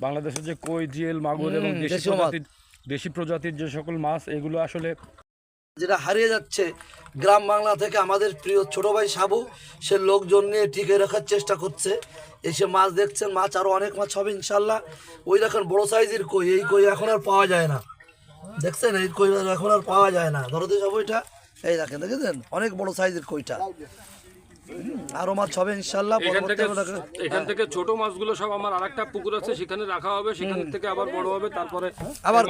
বাংলাদেশের যে কই, জিএল, মাগুর এবং দেশি প্রজাতির যে সকল মাছ, এগুলো আসলে যেটা হারিয়ে যাচ্ছে গ্রাম বাংলা থেকে। আমাদের প্রিয় ছোট ভাই সাবু সে লোকজন নিয়ে টিকে রাখার চেষ্টা করছে। এসে মাছ দেখছেন, মাছ আরো অনেক মাছ হবে ইনশাল্লাহ। ওই দেখেন বড় সাইজের কই, এই কই এখন আর পাওয়া যায় না, দেখছেন এই কই এখন আর পাওয়া যায় না। ধরো তো সব ওইটা, এই দেখেন দেখেছেন অনেক বড় সাইজের কইটা। আরো মাছ হবে ইনশাল্লাহ। এখান থেকে ছোট মাছগুলো সব আমার আরেকটা পুকুর আছে, সেখানে রাখা হবে, সেখান থেকে আবার বড় হবে, তারপরে আবার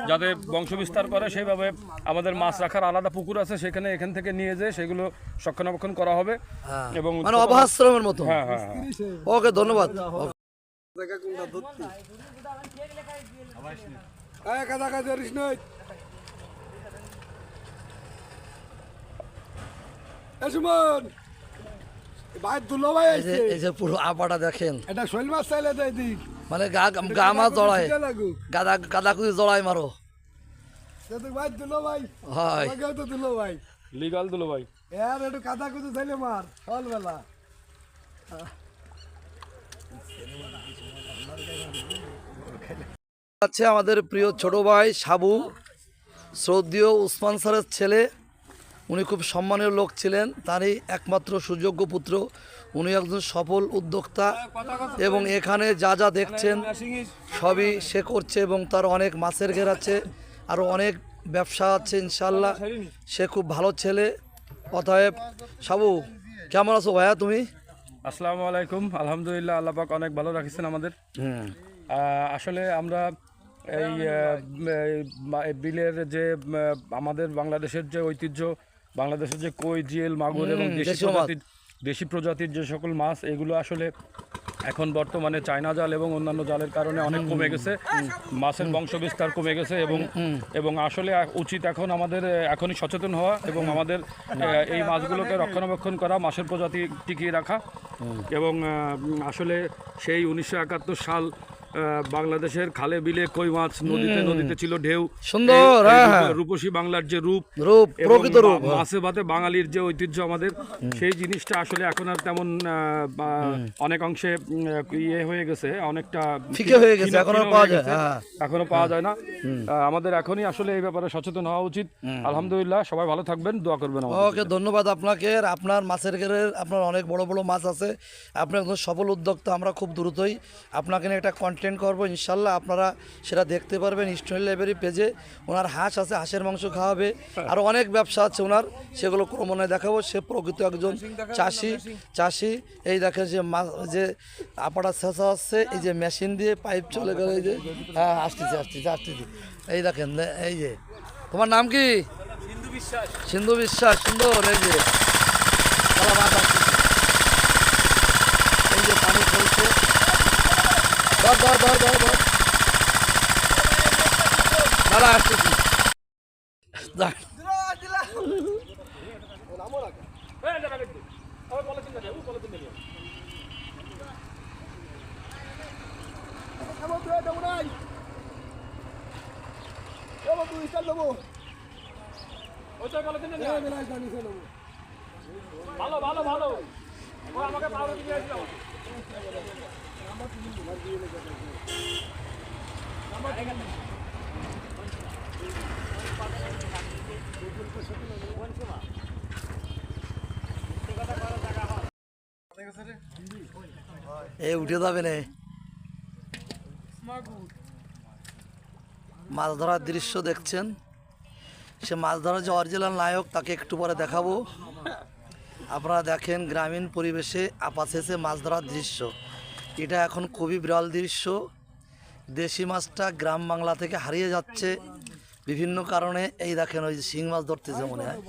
যাতে বংশ বিস্তার করে সেইভাবে আমাদের মাছ রাখার আলাদা পুকুর আছে, সেখানে এখান থেকে নিয়ে যেয়ে সেগুলো রক্ষণাবেক্ষণ করা হবে এবং মানে অবাশ্রমের মতো। হ্যাঁ। ওকে, ধন্যবাদ। এই যে পুরো আপাটা দেখেন, এটা শৈল মাছ চাইলে দেয় দি, মানে গা মাছ জড়ায়, গাদা কুদি জড়াই মারো। ভাই দুলো ভাই, হয় আমাকেও তো দুলো ভাই, লিগাল দুলো ভাই, এর একটু কাদা কুদু চাইলে মার সকালবেলা। আছে আমাদের প্রিয় ছোট ভাই সাবু, শ্রদ্ধেয় উসমান স্যারের ছেলে। উনি খুব সম্মানীয় লোক ছিলেন, তারই একমাত্র সুযোগ্য পুত্র। উনি একজন সফল উদ্যোক্তা এবং এখানে যা যা দেখছেন সবই সে করছে এবং তার অনেক মাছের ঘের আছে, আরও অনেক ব্যবসা আছে ইনশাল্লাহ। সে খুব ভালো ছেলে। অতএব সাবু, কেমন আছো ভাইয়া তুমি? আসসালামু আলাইকুম। আলহামদুলিল্লাহ, আল্লাহ পাক অনেক ভালো রাখিছেন আমাদের। আসলে আমরা এই বিলের যে আমাদের বাংলাদেশের যে ঐতিহ্য, বাংলাদেশের যে কই, জিএল, মাগুর এবং দেশি প্রজাতির যে সকল মাছ, এগুলো আসলে এখন বর্তমানে চায়না জাল এবং অন্যান্য জালের কারণে অনেক কমে গেছে, মাছের বংশ বিস্তার কমে গেছে এবং আসলে উচিত এখন আমাদের এখনই সচেতন হওয়া এবং আমাদের এই মাছগুলোকে রক্ষণাবেক্ষণ করা, মাছের প্রজাতি টিকিয়ে রাখা। এবং আসলে সেই 1971 সাল বাংলাদেশের খালে বিলে কই মাছ, নদীতে ছিল ঢেউ, সুন্দর রূপসী বাংলার যে রূপ, প্রকৃত রূপ, মাছে ভাতে বাঙালির যে ঐতিহ্য আমাদের, সেই জিনিসটা আসলে এখন আর তেমন অনেক অংশে ইয়ে হয়ে গেছে, অনেকটা ফিকে হয়ে গেছে, এখনো পাওয়া যায় না। আমাদের এখনই আসলে এই ব্যাপারে সচেতন হওয়া উচিত। আলহামদুলিল্লাহ, সবাই ভালো থাকবেন, দোয়া করবেন। ওকে, ধন্যবাদ আপনাকে। আপনার মাছের ঘেরের আপনার অনেক বড় বড় মাছ আছে, আপনি একজন সফল উদ্যোক্তা। আমরা খুব দ্রুতই আপনাকে নিয়ে একটা কন্টেন্ট করবো ইনশাল্লাহ, আপনারা সেটা দেখতে পারবেন স্টোরি লাইব্রেরি পেজে। ওনার হাঁস আছে, হাঁসের মাংস খাওয়াবে, আরও অনেক ব্যবসা আছে ওনার, সেগুলো ক্রমান্বয়ে দেখাবো। সে প্রকৃত একজন চাষি। এই দেখে যে আপাটা শেষা আসছে, এই যে মেশিন দিয়ে পাইপ চলে গেল, এই যে আসতেছি। এই দেখেন, এই যে তোমার নাম কি? সিন্ধু বিশ্বাস। সুন্দর। এই যে পানি চলছে, দাঁড়া আসতেছি। ভালো আমাকে উঠে যাবে না। মাছ ধরার দৃশ্য দেখছেন, সে মাছ ধরার যে অরিজিনাল নায়ক তাকে একটু পরে দেখাবো। আপনারা দেখেন গ্রামীণ পরিবেশে আপাশেষে মাছ ধরার দৃশ্য, এটা এখন খুবই বিরল দৃশ্য। দেশি মাছটা গ্রাম বাংলা থেকে হারিয়ে যাচ্ছে বিভিন্ন কারণে। এই দেখেন ওই শিং মাছ ধরতেছে মনে হয়।